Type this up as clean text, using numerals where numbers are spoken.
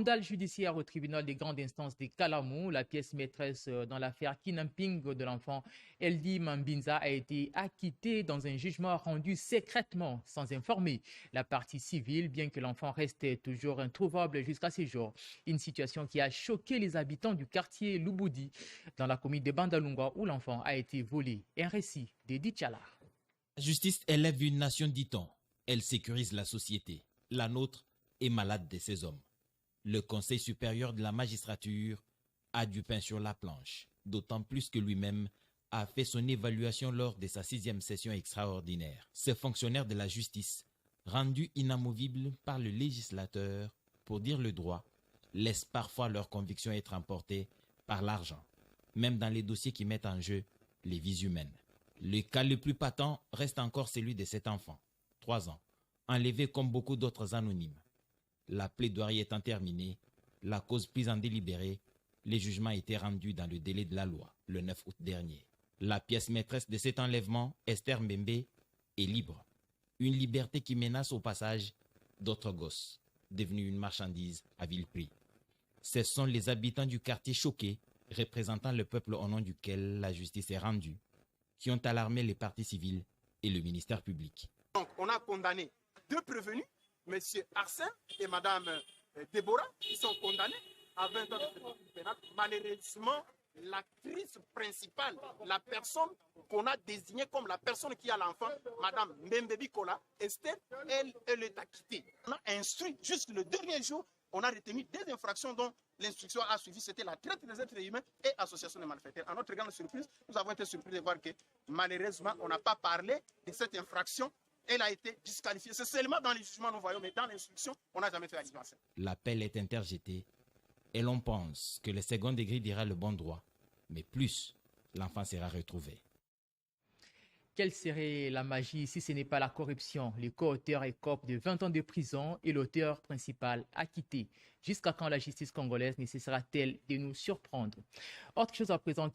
Scandale judiciaire au tribunal des grandes instances de Kalamou, la pièce maîtresse dans l'affaire kidnapping de l'enfant Eldi Mambinza a été acquittée dans un jugement rendu secrètement, sans informer la partie civile, bien que l'enfant reste toujours introuvable jusqu'à ce jour. Une situation qui a choqué les habitants du quartier Luboudi, dans la commune de Bandalungwa, où l'enfant a été volé. Un récit d'Edith Chala. La justice élève une nation, dit-on. Elle sécurise la société. La nôtre est malade de ses hommes. Le Conseil supérieur de la magistrature a du pain sur la planche, d'autant plus que lui-même a fait son évaluation lors de sa 6e session extraordinaire. Ces fonctionnaires de la justice, rendus inamovibles par le législateur pour dire le droit, laissent parfois leurs convictions être emportées par l'argent, même dans les dossiers qui mettent en jeu les vies humaines. Le cas le plus patent reste encore celui de cet enfant, 3 ans, enlevé comme beaucoup d'autres anonymes. La plaidoirie étant terminée, la cause prise en délibéré, les jugements étaient rendus dans le délai de la loi, le 9 août dernier. La pièce maîtresse de cet enlèvement, Esther Mbembe, est libre. Une liberté qui menace au passage d'autres gosses, devenus une marchandise à vil prix. Ce sont les habitants du quartier choqués, représentant le peuple au nom duquel la justice est rendue, qui ont alarmé les parties civiles et le ministère public. Donc, on a condamné 2 prévenus, M. Arsène et Mme Déborah, qui sont condamnés à 20 ans de prison pénale. Malheureusement, l'actrice principale, la personne qu'on a désignée comme la personne qui a l'enfant, Mme Mbembe Bikola, Esther, elle est acquittée. On a instruit juste le dernier jour, on a retenu 2 infractions dont l'instruction a suivi, c'était la traite des êtres humains et association de malfaiteurs. À notre grande surprise, nous avons été surpris de voir que malheureusement, on n'a pas parlé de cette infraction. Elle a été disqualifiée. C'est seulement dans les jugements nous voyons, mais dans l'instruction, on n'a jamais fait allusion à ça. L'appel est interjeté et l'on pense que le second degré dira le bon droit, mais plus l'enfant sera retrouvé. Quelle serait la magie si ce n'est pas la corruption? Les co-auteurs écopent de 20 ans de prison et l'auteur principal acquitté. Jusqu'à quand la justice congolaise ne cessera-t-elle de nous surprendre? Autre chose à présent